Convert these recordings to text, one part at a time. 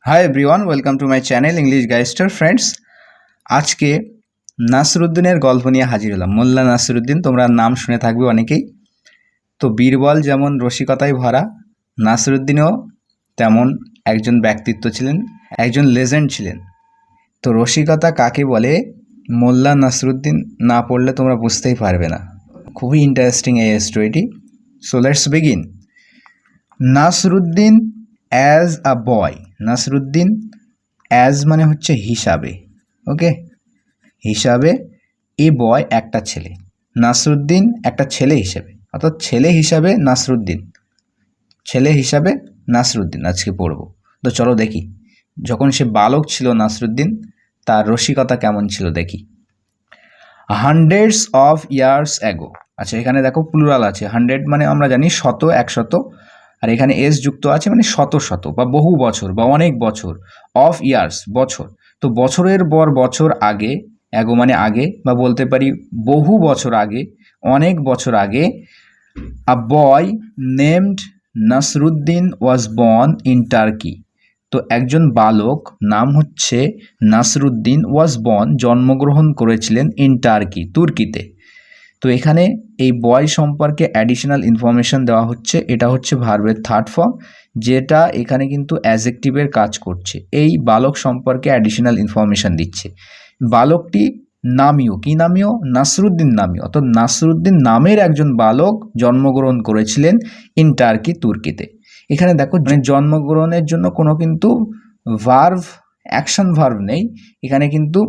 High everyone, welcome to my channel English গাইস্টার friends. আজকে নাসরুদ্দিনের গল্প নিয়ে হাজির হলাম। মোল্লা নাসরুদ্দিন, তোমরা নাম শুনে থাকবে অনেকেই। তো বীরবল যেমন রসিকতায় ভরা, নাসরুদ্দিনও তেমন একজন ব্যক্তিত্ব ছিলেন, একজন লেজেন্ড ছিলেন। তো রসিকতা কাকে বলে মোল্লা নাসরুদ্দিন না পড়লে তোমরা বুঝতেই পারবে না। খুবই ইন্টারেস্টিং এই স্টোরিটি। So let's begin. Nasruddin as a boy. Nasruddin as মানে হচ্ছে হিসাবে, ওকে, হিসাবে। এ বয় একটা ছেলে, নাসরুদ্দিন একটা ছেলে হিসেবে, অর্থাৎ ছেলে হিসাবে নাসরুদ্দিন, ছেলে হিসাবে নাসরুদ্দিন আজকে পড়ব। তো চলো দেখি, যখন সে বালক ছিল নাসরুদ্দিন, তার রসিকতা কেমন ছিল দেখি। Hundreds of years ago. আচ্ছা, এখানে দেখো প্লুরাল আছে। হান্ড্রেড মানে আমরা জানি শত, একশত, আর এখানে এস যুক্ত আছে মানে শত শত বা বহু বছর বা অনেক বছর। অফ ইয়ার্স বছর, তো বছরের পর বছর আগে, অ্যাগো মানে আগে, বা বলতে পারি বহু বছর আগে, অনেক বছর আগে। A boy named Nasruddin was born in Turkey. তো একজন বালক নাম হচ্ছে নাসরুদ্দিন ওয়াজ বর্ন, জন্মগ্রহণ করেছিলেন ইন টার্কি, তুর্কিতে। তো এখানে এই বয় সম্পর্কে অ্যাডিশনাল ইনফরমেশন দেওয়া হচ্ছে। এটা হচ্ছে ভার্বের থার্ড ফর্ম, যেটা এখানে কিন্তু অ্যাজেক্টিভের কাজ করছে। এই বালক সম্পর্কে অ্যাডিশনাল ইনফরমেশন দিচ্ছে। বালকটি নামীয়, কি নামীয়? নাসরুদ্দিন নামীয়, অর্থাৎ নাসরুদ্দিন নামের একজন বালক জন্মগ্রহণ করেছিলেন ইন টার্কি, তুর্কিতে। এখানে দেখো, জন্মগ্রহণের জন্য কোনো কিন্তু ভার্ভ, অ্যাকশন ভার্ভ নেই। এখানে কিন্তু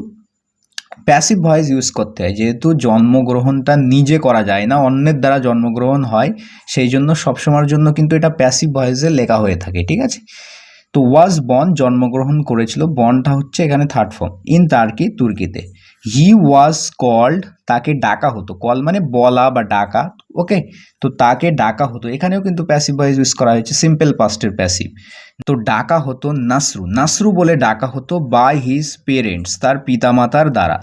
প্যাসিভ ভয়েস ইউজ করতে হয়, যেহেতু জন্মগ্রহণটা নিজে করা যায় না, অন্যের দ্বারা জন্মগ্রহণ হয়, সেই জন্য সবসময়ের জন্য কিন্তু এটা প্যাসিভ ভয়েসে লেখা হয়ে থাকে, ঠিক আছে। তো ওয়াজ বর্ন জন্মগ্রহণ করেছিল, বর্নটা হচ্ছে এখানে থার্ড ফর্ম, ইন টার্কি, তুর্কিতে। হি ওয়াজ কল্ড, তাকে ডাকা হতো, কল মানে বলা বা ডাকা, ওকে। তো তাকে ডাকা হতো, এখানেও কিন্তু প্যাসিভ ভয়েস ইউজ করা হয়েছে, সিম্পল পাস্টের প্যাসিভ। তো ডাকা হতো নাসরু, নাসরু বলে ডাকা হতো বাই হিজ পেরেন্টস, তার পিতামাতার দ্বারা।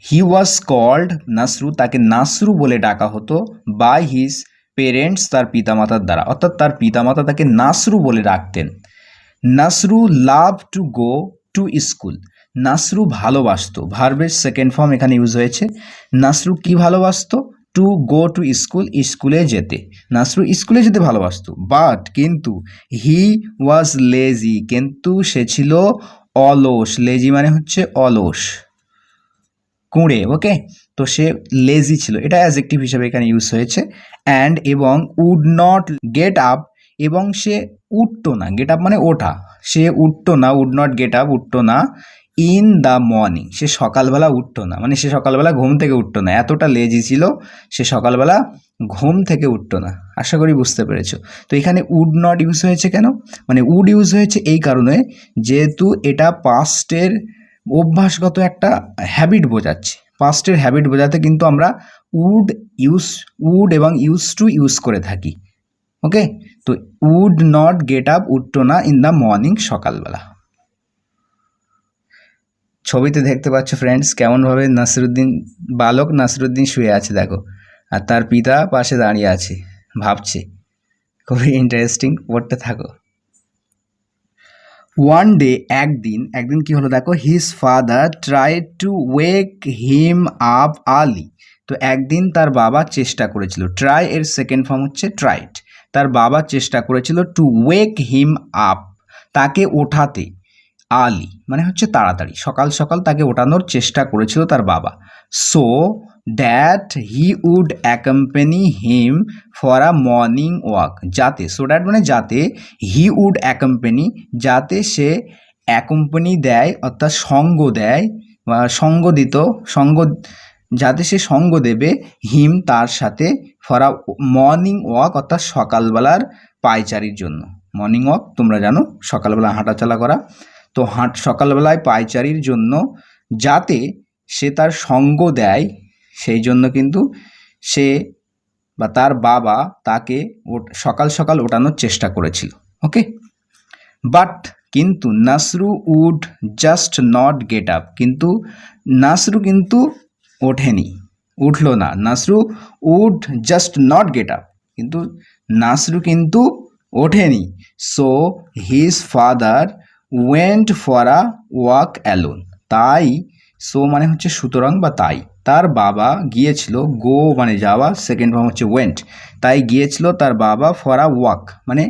হি ওয়াজ কল্ড নাসরু, তাকে নাসরু বলে ডাকা হতো বাই হিজ পেরেন্টস, তার পিতামাতার দ্বারা, অর্থাৎ তার পিতামাতা তাকে নাসরু বলে ডাকতেন। Nasru love to go to school, Nasru ভালোবাসতো, ভার্বের সেকেন্ড ফর্ম এখানে ইউজ হয়েছে। নাসরু কি ভালোবাসতো? টু গো টু স্কুল, স্কুলে যেতে। নাসরু স্কুলে যেতে ভালোবাসতো, বাট কিন্তু হি ওয়াজ লেজি, কিন্তু সে ছিল অলস। লেজি মানে হচ্ছে অলস, কুঁড়ে, ওকে। তো সে লেজি ছিল, এটা অ্যাজেক্টিভ হিসেবে এখানে ইউজ হয়েছে। অ্যান্ড এবং উড নট গেট আপ, এবং সে উঠতো না, গেট আপ মানে ওঠা, সে উঠতো না, উড নট গেট আপ, উঠতো না। ইন দ্য মর্নিং, সে সকালবেলা উঠতো না, মানে সে সকালবেলা ঘুম থেকে উঠতো না, এতটা লেজি ছিল, সে সকালবেলা ঘুম থেকে উঠতো না। আশা করি বুঝতে পেরেছো। তো এখানে উড নট ইউজ হয়েছে কেন? মানে উড ইউজ হয়েছে এই কারণে, যেহেতু এটা পাস্টের অভ্যাসগত একটা হ্যাবিট বোঝাচ্ছে। পাস্টের হ্যাবিট বোঝাতে কিন্তু আমরা উড এবং ইউজ টু ইউজ করে থাকি, ওকে। তো উড নট গেট আপ, উঠতো না, ইন দ্য মর্নিং, সকালবেলা। ছবিতে দেখতে পাচ্ছ ফ্রেন্ডস, কেমনভাবে নাসরুদ্দিন, বালক নাসরুদ্দিন শুয়ে আছে দেখো, আর তার পিতা পাশে দাঁড়িয়ে আছে, ভাবছে। খুবই ইন্টারেস্টিং, পড়তে থাকো। ওয়ান ডে, একদিন কি হলো দেখো, his father tried to ওয়েক him up early. তো একদিন তার বাবা চেষ্টা করেছিল, ট্রাই এর সেকেন্ড ফর্ম হচ্ছে ট্রাইড, তার বাবা চেষ্টা করেছিল টু ওয়েক হিম আপ, তাকে ওঠাতে, আর্লি মানে হচ্ছে তাড়াতাড়ি, সকাল সকাল তাকে ওঠানোর চেষ্টা করেছিল তার বাবা। So that he would accompany him for a morning walk, যাতে, সো দ্যাট মানে যাতে, হি উড অ্যাকম্পানি, যাতে সে অ্যাকম্পানি দেয়, অর্থাৎ সঙ্গ দেয় বা সঙ্গ দিত, যাতে সে সঙ্গ দেবে, হিম তার সাথে, ফর আ মর্নিং ওয়াক, অর্থাৎ সকালবেলার পায়চারির জন্য। মর্নিং ওয়াক তোমরা জানো, সকালবেলা হাঁটাচলা করা। তো সকালবেলায় পায়চারির জন্য, যাতে সে তার সঙ্গ দেয়, সেই জন্য কিন্তু সে বা তার বাবা তাকে সকাল সকাল ওঠানোর চেষ্টা করেছিল, ওকে। বাট কিন্তু Nasru would just not get up, কিন্তু নাসরু কিন্তু ওঠেনি, উঠলো না। Nasru would just not get up, কিন্তু নাসরু কিন্তু ওঠেনি। So his father went for a walk alone, তাই সো মানে হচ্ছে সুতরাং বা তাই, তার বাবা গিয়েছিল, গো মানে যাওয়া, সেকেন্ড ফর্ম হচ্ছে ওয়েন্ট, তাই গিয়েছিল তার বাবা ফর আ ওয়াক মানে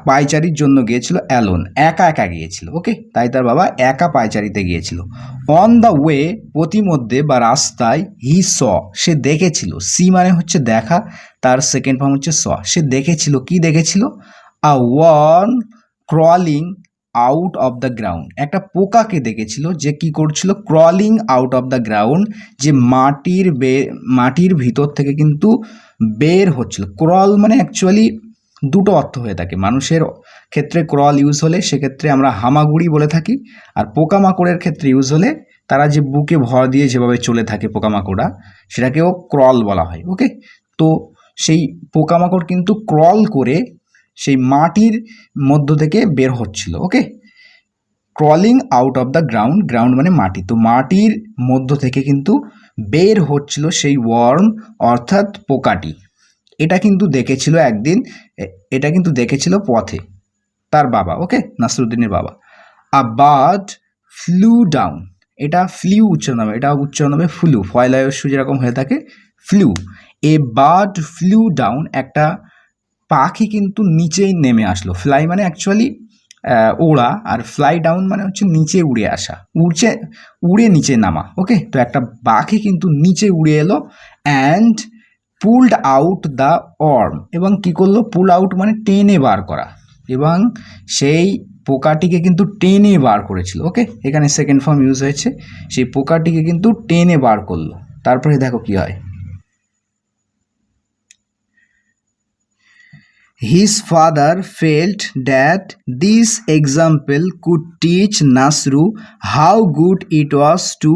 পায়চারির জন্য গিয়েছিল, অ্যালোন একা একা গিয়েছিল, ওকে, তাই তার বাবা একা পায়চারিতে গিয়েছিল। অন দ্য ওয়ে পথিমধ্যে বা রাস্তায়, হি স সে দেখেছিল, সি মানে হচ্ছে দেখা, তার সেকেন্ড ফর্ম হচ্ছে স, সে দেখেছিল, কি দেখেছিল, a worm crawling out of the ground, একটা পোকাকে দেখেছিল যে কি করছিল, crawling out of the ground, যে মাটির ভিতর থেকে কিন্তু বের হচ্ছিল। ক্রল মানে অ্যাকচুয়ালি দুটো অর্থ হয়ে থাকে, মানুষের ক্ষেত্রে ক্রল ইউজ হলে সেক্ষেত্রে আমরা হামাগুড়ি বলে থাকি, আর পোকামাকড়ের ক্ষেত্রে ইউজ হলে তারা যে বুকে ভর দিয়ে যেভাবে চলে থাকে পোকামাকড়া, সেটাকেও ক্রল বলা হয়, ওকে। তো সেই পোকামাকড় কিন্তু ক্রল করে সেই মাটির মধ্য থেকে বের হচ্ছিল, okay. Crawling out of the ground, ground মানে মাটি, তো মাটির মধ্য থেকে কিন্তু বের হচ্ছিল সেই ওয়ার্ম অর্থাৎ পোকাটি। এটা কিন্তু দেখেছিল একদিন, এটা কিন্তু দেখেছিল পথে তার বাবা, ওকে, নাসরুদ্দিনের বাবা। আ বার্ড ফ্লু ডাউন, এটা ফ্লিউ উচ্চারণ হবে, এটা উচ্চারণ হবে ফ্লু, ফয়লায়স্য যেরকম হয়ে থাকে flu. A bird flu down, একটা পাখি কিন্তু নিচেই নেমে আসলো, ফ্লাই মানে অ্যাকচুয়ালি ওড়া, আর ফ্লাই ডাউন মানে হচ্ছে নিচে উড়ে আসা, উড়ে নিচে নামা, ওকে। তো একটা পাখি কিন্তু নিচে উড়ে এলো, অ্যান্ড পুলড আউট দ্য অর্ম, এবং কি করলো, পুল আউট মানে টেনে বার করা, এবং সেই পোকাটিকে কিন্তু টেনে বার করেছিল, ওকে, এখানে সেকেন্ড ফর্ম ইউজ হয়েছে, সেই পোকাটিকে কিন্তু টেনে বার করলো। তারপরে দেখো কি হয়, his father felt that this example could teach Nasru how good it was to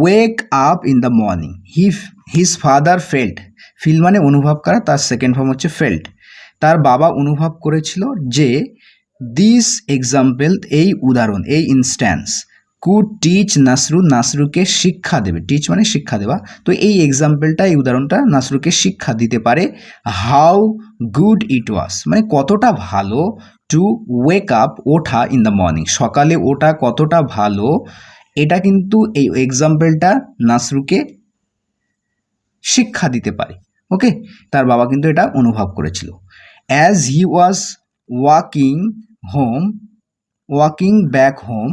wake up in the morning. His father felt, feel মানে অনুভব করা, তার সেকেন্ড ফর্ম হচ্ছে ফেল্ট, তার বাবা অনুভব করেছিল যে দিস এক্সাম্পল, এই উদাহরণ, এই ইনস্ট্যান্স, কুড টিচ নাসরু, নাসরুকে শিক্ষা দেবে, টিচ মানে শিক্ষা দেওয়া, তো এই এক্সাম্পলটা, এই উদাহরণটা নাসরুকে শিক্ষা দিতে পারে, হাউ গুড ইট ওয়াজ মানে কতটা ভালো, টু ওয়েক আপ ওঠা, ইন দ্য মর্নিং সকালে ওঠা কতটা ভালো, এটা কিন্তু এই এক্সাম্পলটা নাসরুকে শিক্ষা দিতে পারে, ওকে। তার বাবা কিন্তু এটা অনুভব করেছিল। As he was walking back home,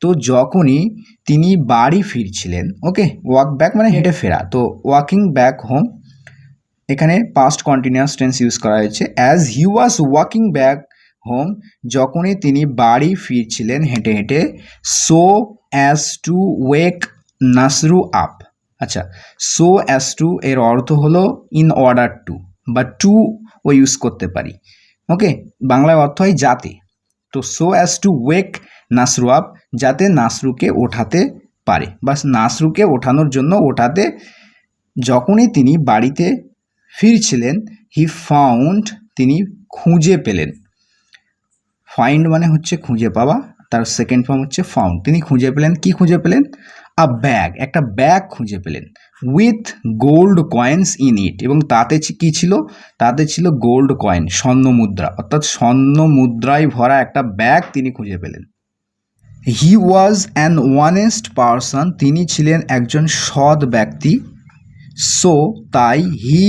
তো যখনই তিনি বাড়ি ফিরছিলেন, ওকে, ওয়াক ব্যাক মানে হেঁটে ফেরা, তো ওয়াকিং ব্যাক হোম এখানে পাস্ট কন্টিনিউয়াস টেন্স ইউজ করা হয়েছে। As he was walking back home, যখনই তিনি বাড়ি ফিরছিলেন হেঁটে হেঁটে, so as to wake Nasru up, আচ্ছা, সো অ্যাজ টু এর অর্থ হলো ইন অর্ডার টু, বা টু ও ইউজ করতে পারি, ওকে, বাংলায় অর্থ হয় যাতে, তো so as to wake Nasru up, যাতে নাসরুকে ওঠাতে পারে, বা নাসরুকে ওঠানোর জন্য ওঠাতে, যখনই তিনি বাড়িতে ফিরছিলেন, হি ফাউন্ড, তিনি খুঁজে পেলেন, ফাইন্ড মানে হচ্ছে খুঁজে পাওয়া, তার সেকেন্ড ফর্ম হচ্ছে ফাউন্ড, তিনি খুঁজে পেলেন, কি খুঁজে পেলেন, আ ব্যাগ, একটা ব্যাগ খুঁজে পেলেন, with gold coins in it, এবং তাতে কি ছিল, তাতে ছিল গোল্ড কয়েন, স্বর্ণ মুদ্রা, অর্থাৎ স্বর্ণ মুদ্রায় ভরা একটা ব্যাগ তিনি খুঁজে পেলেন। হি ওয়াজ অ্যান অনেস্ট পারসন, তিনি ছিলেন একজন সৎ ব্যক্তি, সো তাই, হি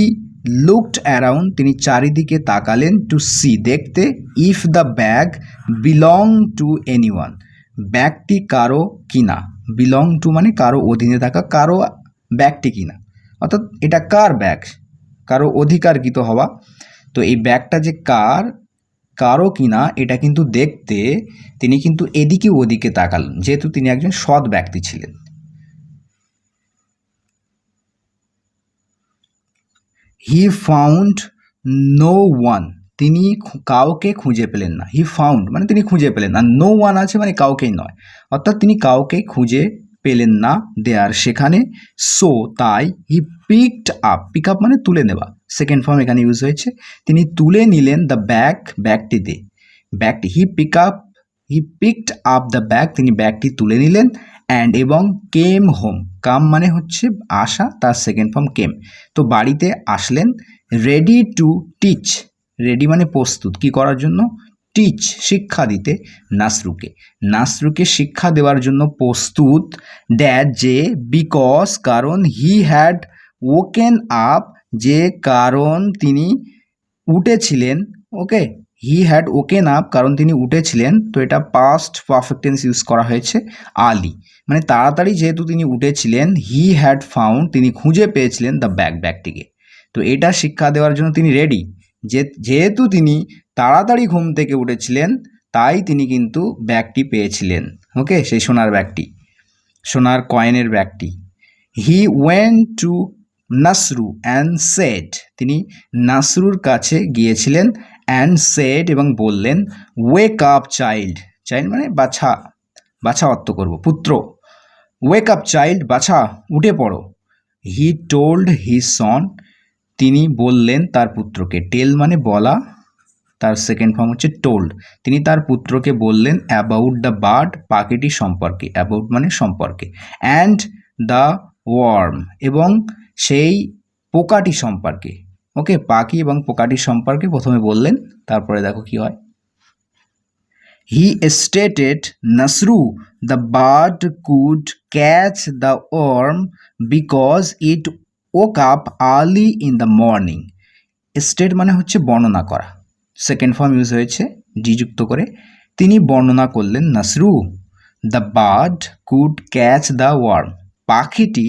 লুকড অ্যারাউন্ড, তিনি চারিদিকে তাকালেন, টু সি দেখতে, if the bag belong to anyone, ব্যাগটি কারো কিনা, বিলং টু মানে কারো অধীনে থাকা, কারো ব্যাগটি কিনা, অর্থাৎ এটা কার ব্যাগ, কারো অধিকারকৃত হওয়া, তো এই ব্যাগটা যে কারো কিনা এটা কিন্তু দেখতে তিনি কিন্তু এদিকে ওদিকে তাকালেন, যেহেতু তিনি একজন সৎ ব্যক্তি ছিলেন। হি ফাউন্ড নো ওয়ান, তিনি কাউকে খুঁজে পেলেন না, হি ফাউন্ড মানে তিনি খুঁজে পেলেন না, নো ওয়ান আছে মানে কাউকেই নয়, অর্থাৎ তিনি কাউকে খুঁজে পেলেন না দেয়ার সেখানে, সো তাই, he picked up, pick up মানে তুলে নেওয়া, সেকেন্ড ফর্ম এখানে ইউজ হয়েছে, তিনি তুলে নিলেন দ্য ব্যাগ, ব্যাগটি, he picked up the bag, তিনি ব্যাগটি তুলে নিলেন, অ্যান্ড এবং কেম হোম, কাম মানে হচ্ছে আসা, তার সেকেন্ড ফর্ম কেম, তো বাড়িতে আসলেন, রেডি টু টিচ, রেডি মানে প্রস্তুত, কি করার জন্য, টিচ শিক্ষা দিতে নাসরুকে শিক্ষা দেওয়ার জন্য প্রস্তুত দ্যাট যে বিকজ কারণ হি হ্যাড ওকেন আপ যে কারণ তিনি উঠেছিলেন ওকে হি হ্যাড ওকেন আপ কারণ তিনি উঠেছিলেন তো এটা পাস্ট পারফেক্ট টেন্স ইউজ করা হয়েছে আর্লি মানে তাড়াতাড়ি যেহেতু তিনি উঠেছিলেন হি হ্যাড ফাউন্ড তিনি খুঁজে পেয়েছিলেন দ্য ব্যাগটিকে তো এটা শিক্ষা দেওয়ার জন্য তিনি রেডি যেহেতু তিনি তাড়াতাড়ি ঘুম থেকে উঠেছিলেন তাই তিনি কিন্তু ব্যাগটি পেয়েছিলেন ওকে সেই সোনার কয়েনের ব্যাগটি he went to Nasru and said তিনি নাসরুর কাছে গিয়েছিলেন অ্যান্ড সেড এবং বললেন ওয়েক আপ চাইল্ড মানে বাছা অর্থ করব পুত্র ওয়েক আপ চাইল্ড বাছা উঠে পড়ো হি টোল্ড হিজ সন তিনি বললেন তার পুত্রকে টেল মানে বলা তার সেকেন্ড ফর্ম হচ্ছে টোল্ড তিনি তার পুত্রকে বললেন অ্যাবাউট দ্য বার্ড পাখিটি সম্পর্কে অ্যাবাউট মানে সম্পর্কে অ্যান্ড দ্য ওয়ার্ম এবং সেই পোকাটি সম্পর্কে ওকে পাখি এবং পোকাটি সম্পর্কে প্রথমে বললেন তারপরে দেখো কি হয় he stated Nasru the bird could catch the worm because it woke up early in the morning state মানে হচ্ছে বর্ণনা করা সেকেন্ড ফর্ম ইউজ হয়েছে জি যুক্ত করে তিনি বর্ণনা করলেন Nasru the bird could catch the worm পাখিটি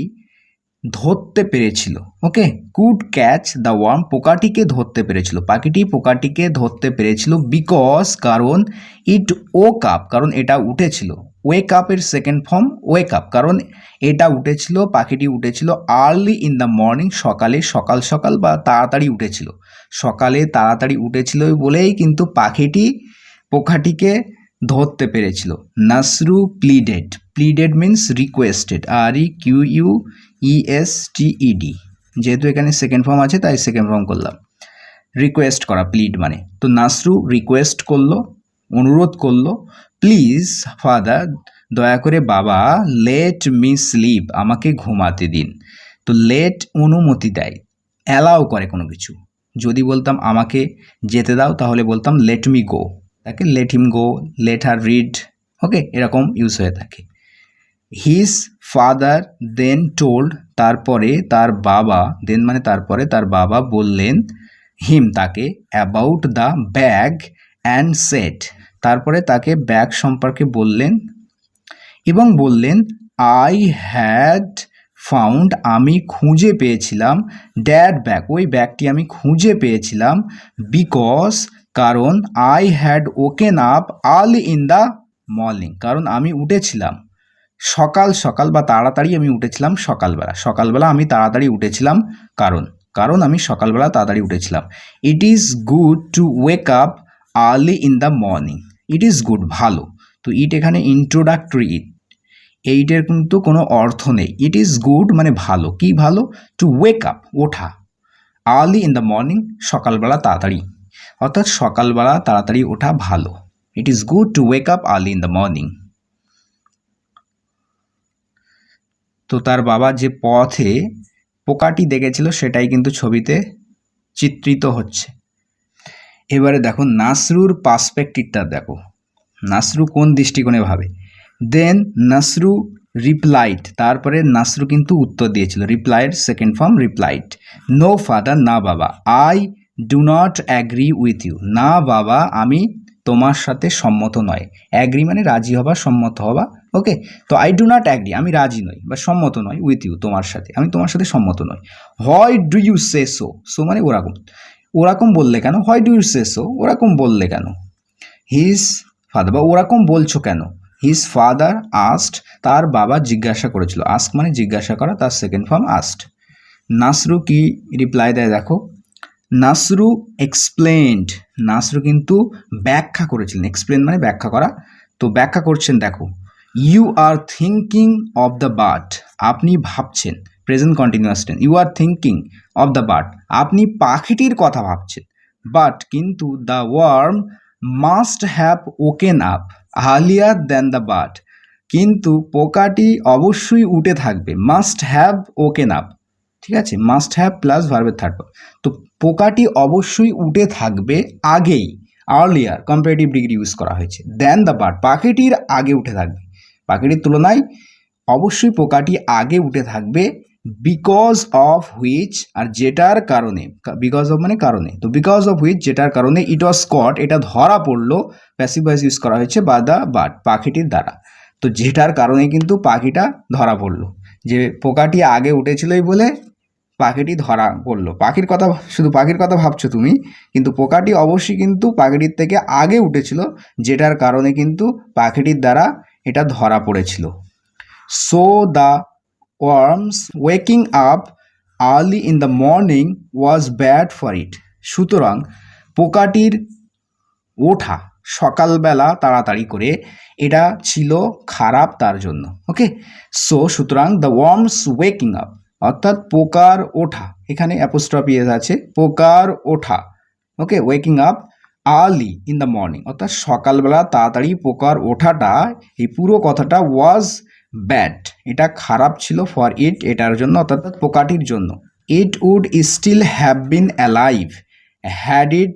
ধরতে পেরেছিল okay could catch the worm পোকাটিকে ধরতে পেরেছিল পাখিটি পোকাটিকে ধরতে পেরেছিল বিকজ কারণ ইট ওক আপ কারণ এটা উঠেছিল ওয়েক আপের সেকেন্ড ফর্ম ওয়েক আপ কারণ এটা উঠেছিল পাখিটি উঠেছিল আর্লি ইন দ্য মর্নিং সকাল সকাল বা তাড়াতাড়ি উঠেছিল সকালে তাড়াতাড়ি উঠেছিল বলেই কিন্তু পাখিটি পোকাটিকে ধরতে পেরেছিল নাসরু প্লিডেড মিন্স রিকোয়েস্টেড REQUESTED যেহেতু এখানে সেকেন্ড ফর্ম আছে তাই সেকেন্ড ফর্ম করলাম রিকোয়েস্ট করা প্লিড মানে তো নাসরু রিকোয়েস্ট করলো অনুরোধ করলো প্লিজ ফাদার দয়া করে বাবা লেট মি স্লিপ আমাকে ঘুমাতে দিন তো লেট অনুমতি দেয় অ্যালাউ করে কোনো কিছু যদি বলতাম আমাকে যেতে দাও তাহলে বলতাম লেট মি গো তাকে let him go let her read ওকে এরকম ইউজ হয়ে থাকে হিজ ফাদার দেন টোল্ড তারপরে তার বাবা দেন মানে তারপরে তার বাবা বললেন হিম তাকে about the bag and set তারপরে তাকে ব্যাগ সম্পর্কে বললেন এবং বললেন আই হ্যাড ফাউন্ড আমি খুঁজে পেয়েছিলাম দ্যাট ব্যাগ ওই ব্যাগটি আমি খুঁজে পেয়েছিলাম বিকজ কারণ I had woken up early in the morning কারণ আমি উঠেছিলাম সকাল বা তাড়াতাড়ি আমি উঠেছিলাম সকালবেলা আমি তাড়াতাড়ি উঠেছিলাম কারণ আমি সকালবেলা তাড়াতাড়ি উঠেছিলাম it is good to wake up early in the morning it is good ভালো তো ইট এখানে ইন্ট্রোডাক্টরি এইটের কিন্তু কোনো অর্থ নেই ইট ইজ গুড মানে ভালো কি ভালো টু ওয়েক আপ ওঠা আর্লি ইন দ্য মর্নিং সকালবেলা তাড়াতাড়ি অর্থাৎ সকালবেলা তাড়াতাড়ি ওঠা ভালো it is good to wake up early in the morning তো তার বাবা যে পথে পোকাটি দেখেছিল সেটাই কিন্তু ছবিতে চিত্রিত হচ্ছে এবারে দেখো নাসরুর পার্সপেক্টিভটা দেখো নাসরু কোন দৃষ্টিকোণে ভাবে দেন নাসরু রিপ্লাইড তারপরে নাসরু কিন্তু উত্তর দিয়েছিল replied second form replied no father না বাবা I do not agree with you না বাবা আমি তোমার সাথে সম্মত নয় অ্যাগ্রি মানে রাজি হবা সম্মত হবা ওকে তো আই ডু নট অ্যাগ্রি আমি রাজি নই বা সম্মত নয় উইথ ইউ তোমার সাথে আমি তোমার সাথে সম্মত নই why do you say so মানে ওরকম বললে কেন why do you say so ওরকম বললে কেন হিজ ফাদার বা ওরকম বলছো কেন হিজ ফাদার আস্ট তার বাবা জিজ্ঞাসা করেছিল আস্ক মানে জিজ্ঞাসা করা তার সেকেন্ড ফর্ম আস্ট নাসরু কি রিপ্লাই দেয় দেখো নাসরু এক্সপ্লেন্ড নাসরু কিন্তু ব্যাখ্যা করেছিলেন এক্সপ্লেন মানে ব্যাখ্যা করা তো ব্যাখ্যা করছেন দেখো you are thinking of the bird আপনি ভাবছেন present continuous tense you are thinking of the bird আপনি পাখিটির কথা ভাবছেন বাট কিন্তু the worm must have woken up earlier than the bird কিন্তু পোকাটি অবশ্যই উঠে থাকবে মাস্ট হ্যাভ ওকেন আপ ঠিক আছে মাস্ট হ্যাভ প্লাস ভার্বের থার্ড তো পোকাটি অবশ্যই উঠে থাকবে আর্লিয়ার কম্পারেটিভ ডিগ্রি ইউজ করা হয়েছে। দেন দ্য বার্ড, পাখিটির আগে উঠে থাকবে, পাখিটির তুলনায় অবশ্যই পোকাটি আগে উঠে থাকবে। বিকজ অফ হুইচ, আর যেটার কারণে, বিকজ অফ মানে কারণে, তো বিকজ অফ হুইচ যেটার কারণে, ইট ওয়াজ কট এটা ধরা পড়লো, প্যাসিভ ভয়েস ইউজ করা হয়েছে বা দ্য বার্ড পাখিটির দ্বারা। তো যেটার কারণে কিন্তু পাখিটা ধরা পড়লো, যে পোকাটি আগে উঠেছিলই বলে পাখিটি ধরা পড়লো। পাখির কথা, শুধু পাখির কথা ভাবছো তুমি, কিন্তু পোকাটি অবশ্যই কিন্তু পাখিটির থেকে আগে উঠেছিল, যেটার কারণে কিন্তু পাখিটির দ্বারা এটা ধরা পড়েছিল। So the worm's waking up early in the morning was bad for it, সুতরাং পোকাটির ওঠা সকালবেলা তাড়াতাড়ি করে এটা ছিল খারাপ তার জন্য। ওকে, সো সুতরাং দ্য ওয়ার্মস ওয়েকিং আপ, অর্থাৎ পোকার ওঠা, এখানে অ্যাপোস্ট্রফি এস আছে, পোকার ওঠা, okay, waking up early in the morning, অর্থাৎ সকালবেলা তাড়াতাড়ি পোকার ওঠাটা, এই পুরো কথাটা ওয়াজ ব্যাড, এটা খারাপ ছিল, ফর ইট এটার জন্য, অর্থাৎ পোকাটির জন্য। It would still have been alive had it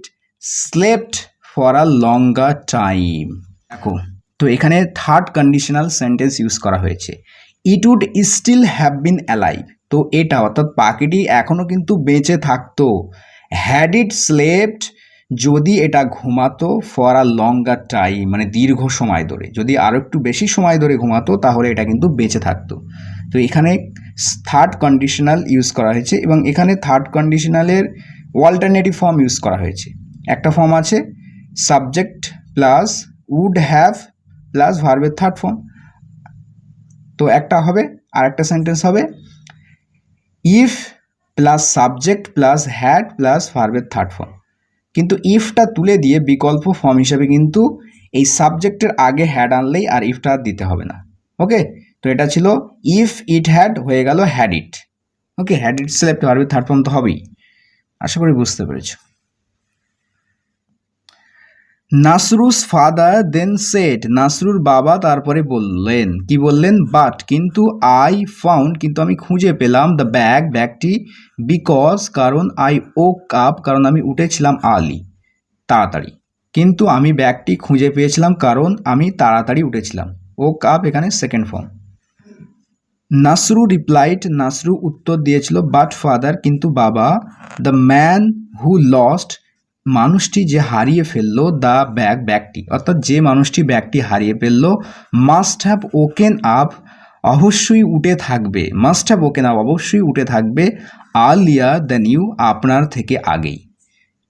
slept for a longer time. দেখো, তো এখানে থার্ড কন্ডিশনাল সেন্টেন্স ইউজ করা হয়েছে, it would still have been alive, তো এটা অর্থাৎ পাখিটি এখনও কিন্তু বেঁচে থাকতো। হ্যাড ইট স্লেপ্ট, যদি এটা ঘুমাতো, ফর আ লঙ্গার টাইম মানে দীর্ঘ সময় ধরে, যদি আরও একটু বেশি সময় ধরে ঘুমাতো তাহলে এটা কিন্তু বেঁচে থাকতো। তো এখানে থার্ড কন্ডিশনাল ইউজ করা হয়েছে, এবং এখানে থার্ড কন্ডিশনালের অল্টারনেটিভ ফর্ম ইউজ করা হয়েছে। একটা ফর্ম আছে subject plus would have plus ভার্বের থার্ড ফর্ম, তো একটা হবে, আর একটা সেন্টেন্স হবে if plus subject plus had plus ভার্বের থার্ড ফর্ম। কিন্তু ইফটা তুলে দিয়ে বিকল্প ফর্ম হিসাবে কিন্তু এই সাবজেক্টের আগে হ্যাড আনলেই আর ইফটা দিতে হবে না। ওকে, তো এটা ছিল ইফ ইট হ্যাড, হয়ে গেল had it. Okay, had it slept ভার্বের থার্ড ফর্ম তো হবেই, আশা করি বুঝতে পেরেছো। নাসরুস ফাদার দেন সেড, নাসরুর বাবা তারপরে বললেন, কি বললেন, বাট কিন্তু, আই ফাউন্ড কিন্তু আমি খুঁজে পেলাম, দ্য ব্যাগ ব্যাগটি, বিকজ কারণ, আই ওক আপ কারণ আমি উঠেছিলাম, আর্লি তাড়াতাড়ি, কিন্তু আমি ব্যাগটি খুঁজে পেয়েছিলাম কারণ আমি তাড়াতাড়ি উঠেছিলাম। ওক আপ এখানে সেকেন্ড ফর্ম। নাসরু রিপ্লাইড, নাসরু উত্তর দিয়েছিল, বাট ফাদার কিন্তু বাবা, দ্য ম্যান হু লস্ট মানুষটি যে হারিয়ে ফেললো, দ্য ব্যাগ ব্যাগটি, অর্থাৎ যে মানুষটি ব্যাগটি হারিয়ে ফেললো, মাস্ট হ্যাভ ওকেন আপ অবশ্যই উঠে থাকবে, মাস্ট হ্যাভ ওকেন আপ অবশ্যই উঠে থাকবে, আর্লিয়ার দ্যান ইউ আপনার থেকে আগেই,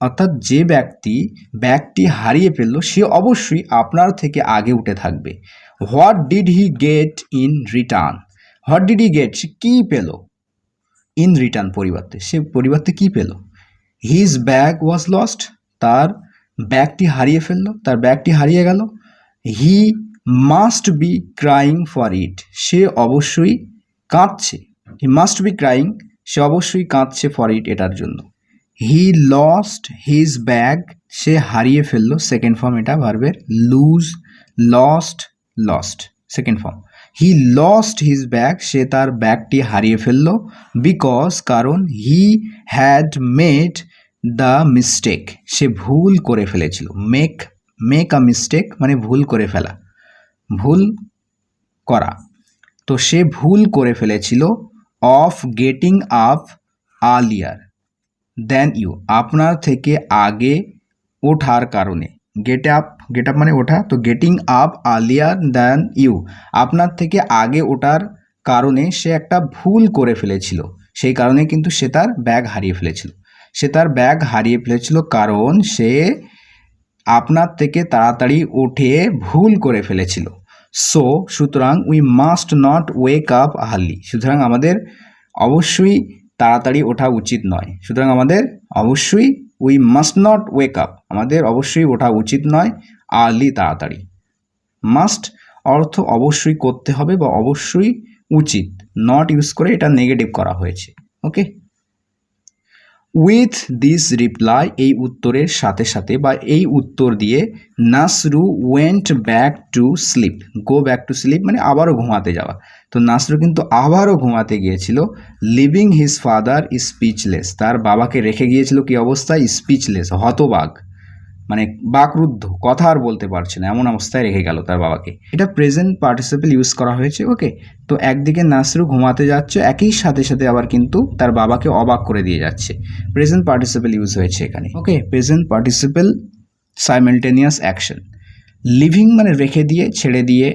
অর্থাৎ যে ব্যক্তি ব্যাগটি হারিয়ে ফেললো সে অবশ্যই আপনার থেকে আগে উঠে থাকবে। What did he get in return, what did he get সে কী পেল, ইন রিটার্ন পরিবর্তে, সে পরিবর্তে কী পেল, হিজ ব্যাগ ওয়াজ লস্ট তার ব্যাগটি হারিয়ে ফেললো, তার ব্যাগটি হারিয়ে গেল। He must be crying for it সে অবশ্যই কাঁদছে, হি মাস্ট বি ক্রাইং সে অবশ্যই কাঁদছে, ফর ইট এটার জন্য। হি লস্ট হিজ ব্যাগ সে হারিয়ে ফেললো, সেকেন্ড ফর্ম এটা ভার্বের, lose lost lost second form. He lost his bag সে তার ব্যাগটি হারিয়ে ফেললো, বিকজ কারণ, he had made the mistake সে ভুল করে ফেলেছিল, মেক আ মিস্টেক মানে ভুল করে ফেলা, ভুল করা, তো সে ভুল করে ফেলেছিল, of getting up earlier then you আপনার থেকে আগে ওঠার কারণে, গেট আপ মানে ওঠা, তো getting up earlier than you আপনার থেকে আগে ওঠার কারণে সে একটা ভুল করে ফেলেছিল, সেই কারণে কিন্তু সে তার ব্যাগ হারিয়ে ফেলেছিল, সে তার ব্যাগ হারিয়ে ফেলেছিল কারণ সে আপনার থেকে তাড়াতাড়ি উঠে ভুল করে ফেলেছিল। সো সুতরাং we must not wake up early সুতরাং আমাদের অবশ্যই তাড়াতাড়ি ওঠা উচিত নয়, সুতরাং আমাদের অবশ্যই we must not wake up আমাদের অবশ্যই ওঠা উচিত নয় আর্লি তাড়াতাড়ি। মাস্ট অর্থ অবশ্যই করতে হবে বা অবশ্যই উচিত, নট ইউজ করে এটা নেগেটিভ করা হয়েছে। ওকে, উইথ দিস রিপ্লাই এই উত্তরের সাথে সাথে বা এই উত্তর দিয়ে নাসরু went back to sleep, go back to sleep মানে আবারও ঘুমাতে যাওয়া, তো নাসরু কিন্তু আবারও ঘুমাতে গিয়েছিল। লিভিং হিজ ফাদার স্পিচলেস তার বাবাকে রেখে গিয়েছিল কি অবস্থায়, স্পিচলেস হতবাক, মানে বাকরুদ্ধ, কথা আর বলতে পারছে না, এমন অবস্থায় রেখে গেল তার বাবাকে। এটা প্রেজেন্ট পার্টিসিপল ইউজ করা হয়েছে। ওকে, তো একদিকে নাসরু ঘুমাতে যাচ্ছে, একই সাথে সাথে আবার কিন্তু তার বাবাকে অবাক করে দিয়ে যাচ্ছে। প্রেজেন্ট পার্টিসিপল ইউজ হয়েছে এখানে। Okay, present participle simultaneous action. Living মানে রেখে দিয়ে, ছেড়ে দিয়ে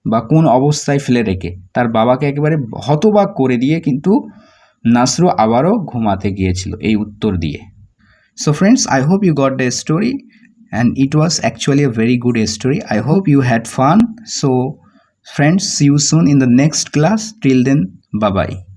বা কোন অবস্থায় ফেলে রেখে তার বাবাকে একেবারে হতবাক করে দিয়ে কিন্তু নাসরু আবারও ঘুমাতে গিয়েছিল এই উত্তর দিয়ে। So friends, I hope you got the story and it was actually a very good story. I hope you had fun. So friends, see you soon in the next class. Till then, bye bye.